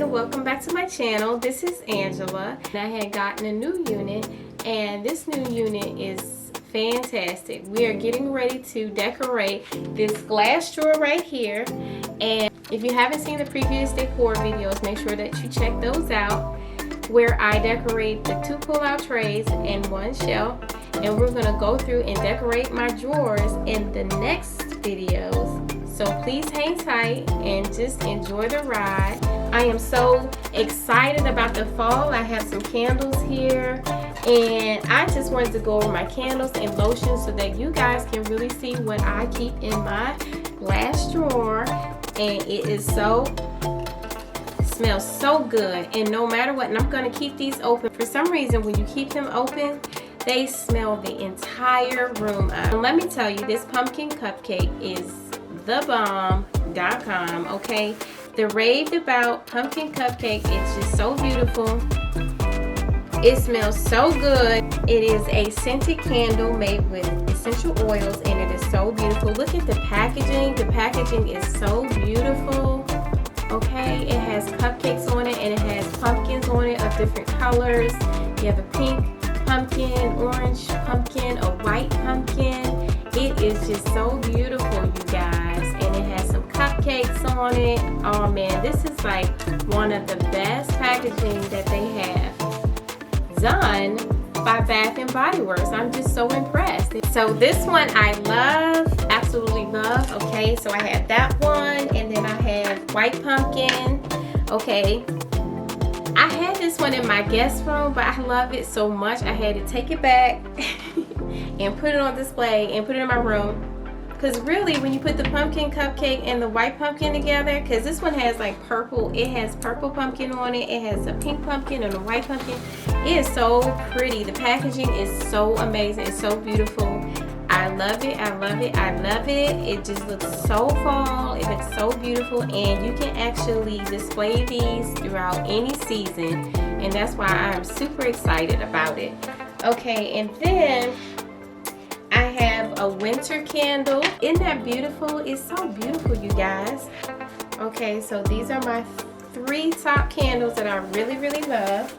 and welcome back to my channel. This is Angela, and I had gotten a new unit, and this new unit is fantastic. We are getting ready to decorate this glass drawer right here, and if you haven't seen the previous decor videos, make sure that you check those out, where I decorate the 2 pull-out trays and 1 shelf, and we're going to go through and decorate my drawers in the next videos. So please hang tight and just enjoy the ride. I am so excited about the fall. I have some candles here, and I just wanted to go over my candles and lotions so that you guys can really see what I keep in my glass drawer. And it is smells so good, and no matter what, and I'm going to keep these open. For some reason, when you keep them open, they smell the entire room up. And let me tell you, this pumpkin cupcake is thebomb.com, okay? The raved about pumpkin cupcake, it's just so beautiful. It smells so good. It is a scented candle made with essential oils, and it is so beautiful. Look at the packaging. The packaging is so beautiful. Okay, it has cupcakes on it, and it has pumpkins on it of different colors. You have a pink pumpkin, orange pumpkin, a white pumpkin. It is just so beautiful, you guys, and it has some cupcakes on it. Oh man, this is like one of the best packaging that they have done by Bath and Body Works. I'm just so impressed. So this one I love, absolutely love. Okay, so I have that one, and then I have white pumpkin. Okay, I had this one in my guest room, but I love it so much I had to take it back and put it on display and put it in my room. Because really, when you put the pumpkin cupcake and the white pumpkin together, because this one has like purple, it has purple pumpkin on it, it has a pink pumpkin and a white pumpkin. It is so pretty. The packaging is so amazing. It's so beautiful. I love it. I love it. I love it. It just looks so fall. It looks so beautiful, and you can actually display these throughout any season, and that's why I'm super excited about it. Okay, and then I have a winter candle. Isn't that beautiful? It's so beautiful, you guys. Okay, so these are my 3 top candles that I really, really love.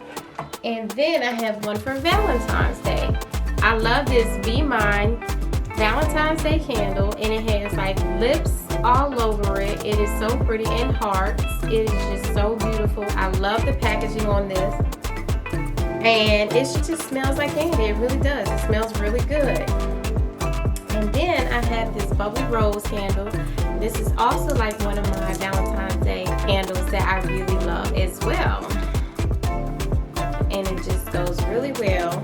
And then I have one for Valentine's Day. I love this Be Mine Valentine's Day candle, and it has like lips all over it. It is so pretty, and hearts. It is just so beautiful. I love the packaging on this, and it just smells like candy. It really does. It smells really good. And then I have this Bubbly Rose candle. This is also like one of my Valentine's Day candles that I really love as well, and it just goes really well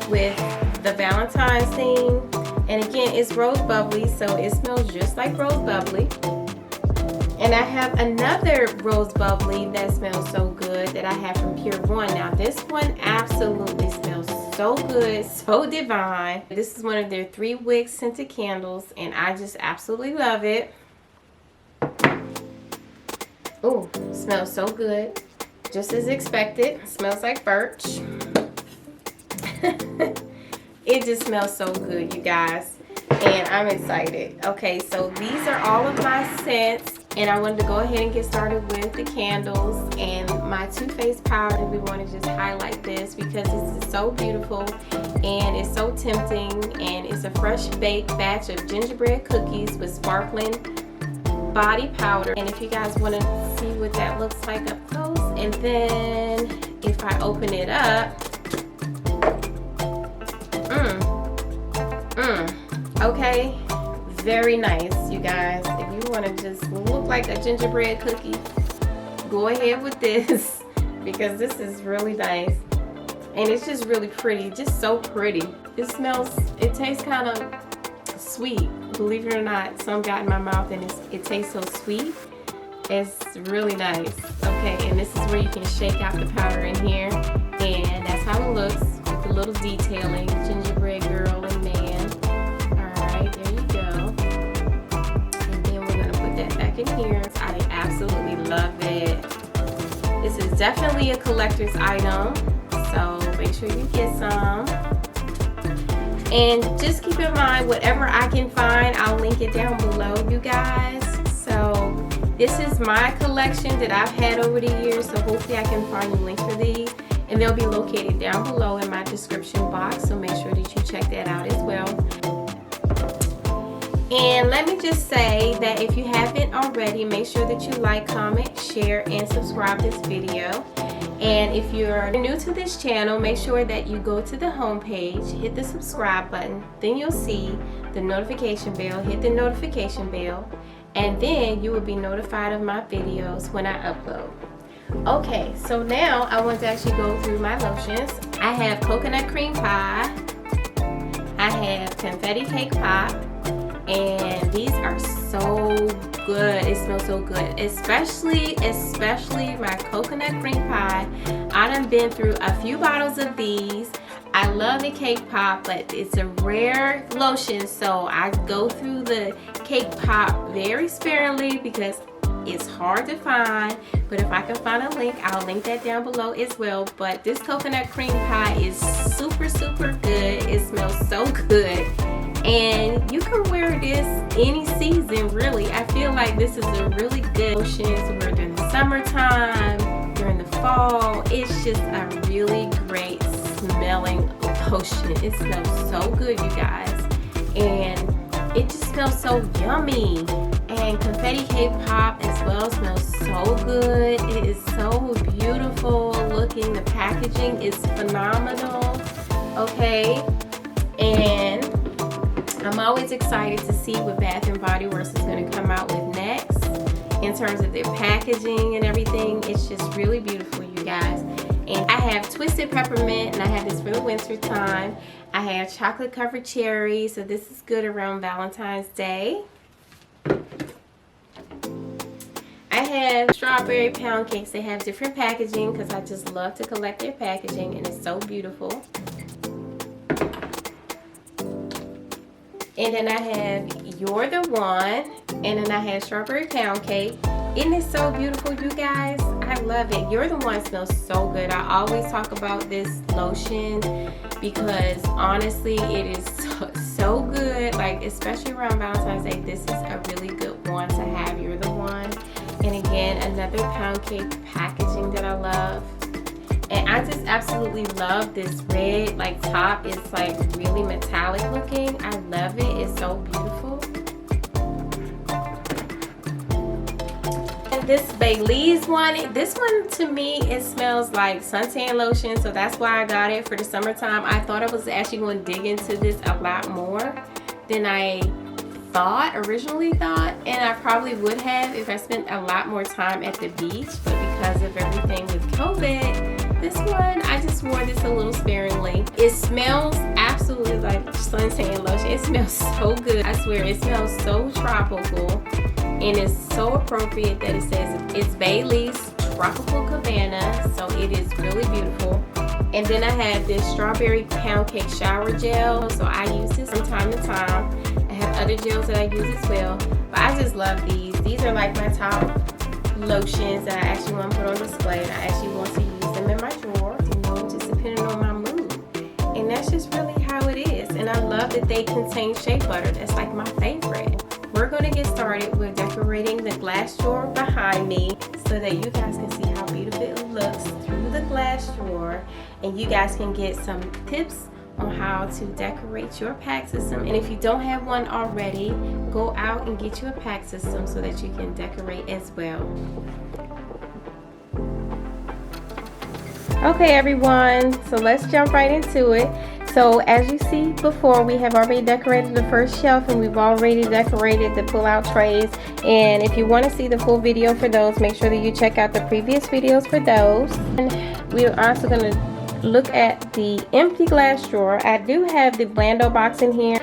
with the Valentine's theme. And again, it's rose bubbly, so it smells just like rose bubbly. And I have another rose bubbly that smells so good that I have from Pure One. Now this one absolutely smells so good, so divine. This is one of their 3 wick scented candles, and I just absolutely love it. Oh, smells so good, just as expected. Smells like birch. It just smells so good, you guys, and I'm excited. Okay, so these are all of my scents, and I wanted to go ahead and get started with the candles and my Too Faced powder. We want to just highlight this because this is so beautiful, and it's so tempting, and it's a fresh baked batch of gingerbread cookies with sparkling body powder. And if you guys want to see what that looks like up close, and then if I open it up, okay, very nice, you guys. If you want to just look like a gingerbread cookie, go ahead with this because this is really nice, and it's just really pretty, just so pretty. It tastes kind of sweet, believe it or not. Some got in my mouth, and it tastes so sweet. It's really nice. Okay, and this is where you can shake out the powder in here, and that's how it looks with the little detailing, gingerbread girl and man. Alright, there you go. And then we're going to put that back in here. I absolutely love it. This is definitely a collector's item, so make sure you get some. And just keep in mind, whatever I can find, I'll link it down below, you guys. So This is my collection that I've had over the years, so hopefully I can find a link for these. And they'll be located down below in my description box, so make sure that you check that out as well. And let me just say that if you haven't already, make sure that you like, comment, share, and subscribe this video. And if you're new to this channel, make sure that you go to the home page, hit the subscribe button, then you'll see the notification bell, hit the notification bell, and then you will be notified of my videos when I upload. Okay, so now I want to actually go through my lotions. I have coconut cream pie, I have confetti cake pop, and these are so good. It smells so good, especially my coconut cream pie. I done been through a few bottles of these. I love the cake pop, but it's a rare lotion, so I go through the cake pop very sparingly because it's hard to find. But if I can find a link, I'll link that down below as well. But this coconut cream pie is super good. It smells so good, and you can wear this any season really. I feel like this is a really good lotion to wear during the summertime, during the fall. It's just a really great smelling lotion. It smells so good, you guys, and it just smells so yummy. And confetti cake pop as well smells so good. It is so beautiful looking. The packaging is phenomenal. Okay, and I'm always excited to see what Bath & Body Works is going to come out with next in terms of their packaging and everything. It's just really beautiful, you guys. And I have twisted peppermint, and I have this for the winter time. I have chocolate covered cherry, so this is good around Valentine's Day. I have strawberry pound cakes. They have different packaging because I just love to collect their packaging, and it's so beautiful. And then I have You're the One, and then I have strawberry pound cake. Isn't it so beautiful, you guys? I love it. You're the One smells so good. I always talk about this lotion because honestly it is so good, like especially around Valentine's Day. This is a really good one to have. You're the One. And again, another pound cake packaging that I love. And I just absolutely love this red like top. It's like really metallic looking. I love it. It's so beautiful. And this Bailey's one, this one to me, it smells like suntan lotion, so that's why I got it for the summertime. I thought I was actually going to dig into this a lot more than I originally thought, and I probably would have if I spent a lot more time at the beach, but because of everything with COVID, this one, I just wore this a little sparingly. It smells absolutely like suntan lotion. It smells so good. I swear, it smells so tropical, and it's so appropriate that it says it's Bailey's Tropical Cabana, so it is really beautiful. And then I have this strawberry pound cake shower gel, so I use this from time to time. I have other gels that I use as well, but I just love these. These are like my top lotions that I actually want to put on display, and I actually want to use them in my drawer, you know, just depending on my mood. And that's just really how it is. And I love that they contain shea butter. That's like my favorite. We're going to get started with decorating the glass drawer behind me so that you guys can see how beautiful it looks through the glass drawer, and you guys can get some tips on how to decorate your PAX system. And if you don't have one already, go out and get you a PAX system so that you can decorate as well. Okay everyone, so let's jump right into it. So as you see before, we have already decorated the first shelf, and we've already decorated the pull-out trays. And if you want to see the full video for those, make sure that you check out the previous videos for those. And we're also going to look at the empty glass drawer. I do have the Blando box in here.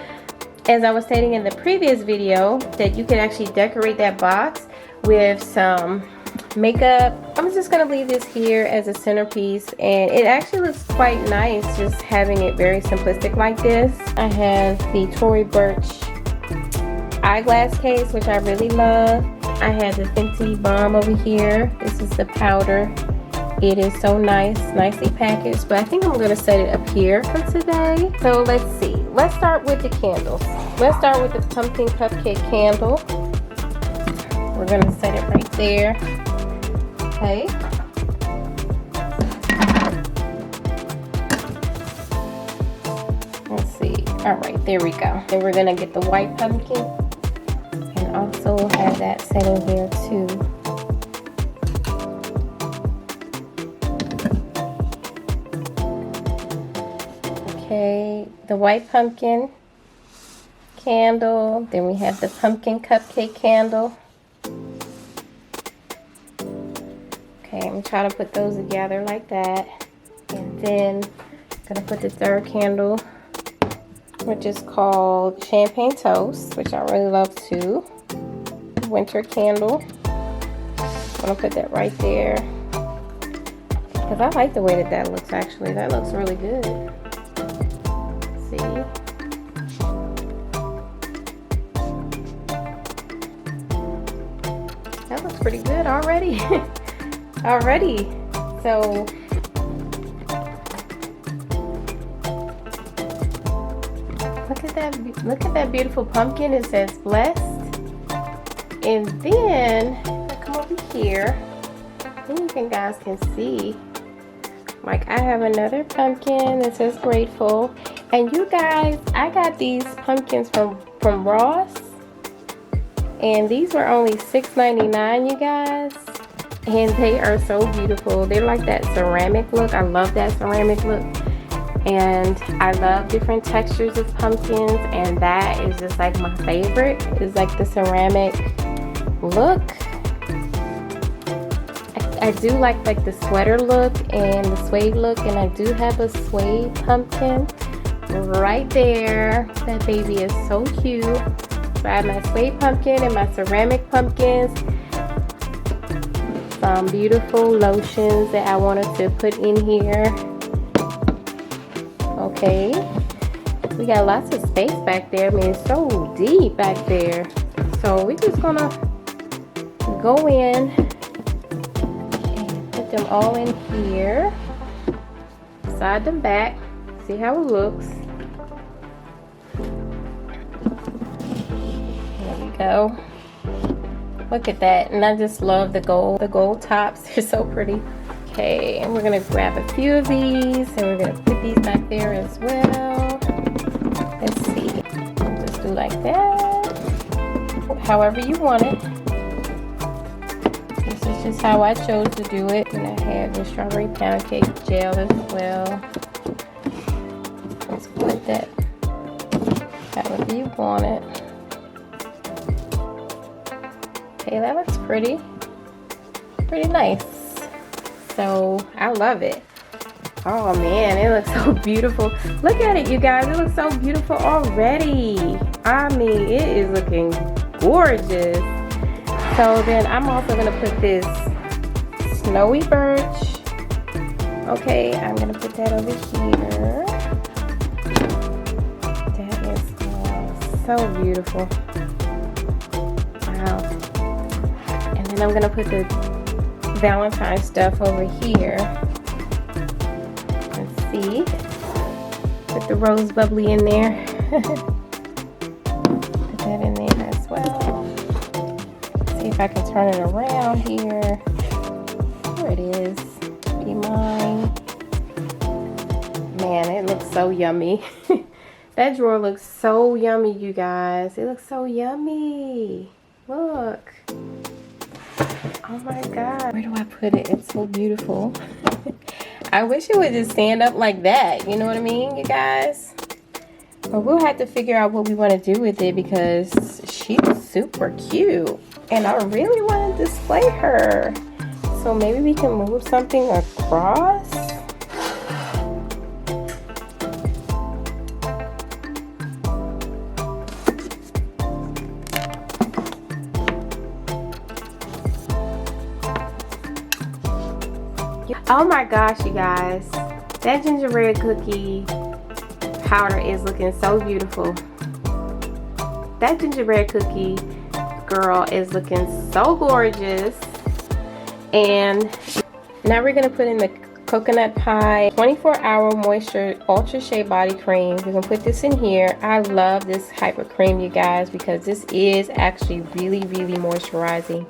As I was stating in the previous video, that you can actually decorate that box with some makeup. I'm just going to leave this here as a centerpiece, and it actually looks quite nice just having it very simplistic like this. I have the Tory Burch eyeglass case, which I really love. I have the Fenty Balm over here. This is the powder. It is so nice, nicely packaged, but I think I'm going to set it up here for today. So let's see. Let's start with the candles. Let's start with the pumpkin cupcake candle. we're gonna set it right there. Okay. Let's see. All right, there we go. Then we're gonna get the white pumpkin and also have that setting here too. Okay, the white pumpkin candle. Then we have the pumpkin cupcake candle. Okay, I'm trying to put those together like that. And then I'm gonna put the third candle, which is called Champagne Toast, which I really love too. Winter candle. I'm gonna put that right there. Because I like the way that that looks actually. That looks really good. See? That looks pretty good already. Already. So look at that beautiful pumpkin. It says blessed. And then I come over here and you guys can see, like, I have another pumpkin that says grateful. And you guys, I got these pumpkins from Ross, and these were only $6.99, you guys, and they are so beautiful. They're like that ceramic look. I love that ceramic look. And I love different textures of pumpkins, and that is just like my favorite. It's like the ceramic look. I do like the sweater look and the suede look, and I do have a suede pumpkin right there. That baby is so cute. So I have my suede pumpkin and my ceramic pumpkins. Some beautiful lotions that I wanted to put in here. Okay, we got lots of space back there. I mean, it's so deep back there. So we're just gonna go in and put them all in here, side them back, see how it looks. There we go. Look at that. And I just love the gold tops. They're so pretty. Okay, and we're gonna grab a few of these and we're gonna put these back there as well. Let's see, just do like that, however you want it. This is just how I chose to do it. And I have the strawberry pound cake gel as well. Let's put that however you want it. Okay, that looks pretty nice. So I love it. Oh man, it looks so beautiful. Look at it, you guys. It looks so beautiful already. I mean, it is looking gorgeous. So then I'm also gonna put this snowy birch. Okay, I'm gonna put that over here. That is so beautiful. Wow. And then I'm gonna put the Valentine stuff over here. Let's see. Put the rose bubbly in there. Put that in there as well. See if I can turn it around here. There it is. Be mine. Man, it looks so yummy. That drawer looks so yummy, you guys. It looks so yummy. Look. Oh my god, where do I put it? It's so beautiful. I wish it would just stand up like that, you know what I mean, you guys? But we'll have to figure out what we want to do with it because she's super cute and I really want to display her. So maybe we can move something across. Oh my gosh, you guys, that gingerbread cookie powder is looking so beautiful. That gingerbread cookie girl is looking so gorgeous. And now we're gonna put in the Coconut Pie 24-hour moisture ultra shea body cream. You can put this in here. I love this type of cream, you guys, because this is actually really moisturizing.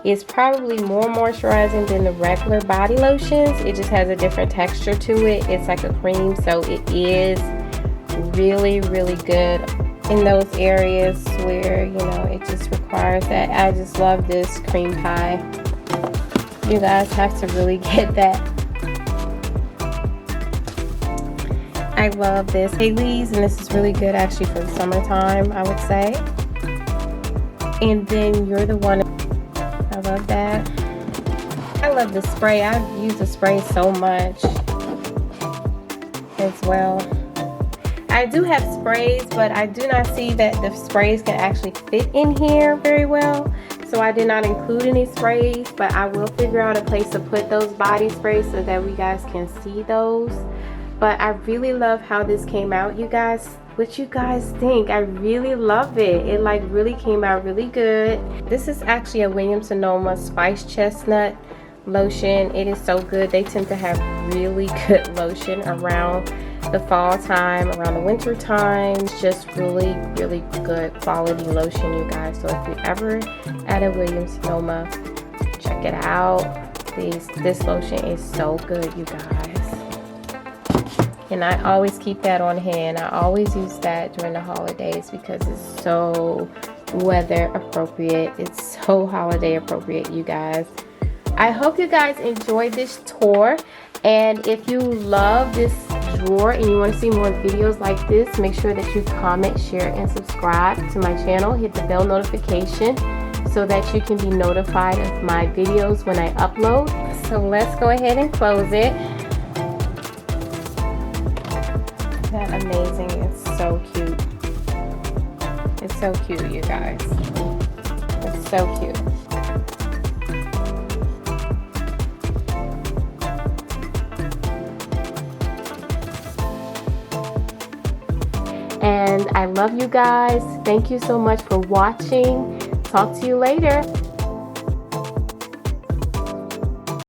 It's probably more moisturizing than the regular body lotions. It just has a different texture to it. It's like a cream, so it is really good in those areas where, you know, it just requires that. I just love this cream pie. You guys have to really get that. I love this Laneige, and this is really good actually for the summertime, I would say. And then You're the One. I love that. I love the spray. I've used the spray so much as well. I do have sprays, but I do not see that the sprays can actually fit in here very well. So I did not include any sprays, but I will figure out a place to put those body sprays so that we guys can see those. But I really love how this came out, you guys. What you guys think? I really love it. It like really came out really good. This is actually a Williams-Sonoma Spice Chestnut lotion. It is so good. They tend to have really good lotion around the fall time, around the winter time. It's just really good quality lotion, you guys. So if you're ever at a Williams-Sonoma, check it out. Please, this lotion is so good, you guys. And I always keep that on hand. I always use that during the holidays because it's so weather appropriate. It's so holiday appropriate, you guys. I hope you guys enjoyed this tour. And if you love this drawer and you want to see more videos like this, make sure that you comment, share, and subscribe to my channel. Hit the bell notification so that you can be notified of my videos when I upload. So let's go ahead and close it. Isn't that amazing? It's so cute. It's so cute, you guys. It's so cute. And I love you guys. Thank you so much for watching. Talk to you later.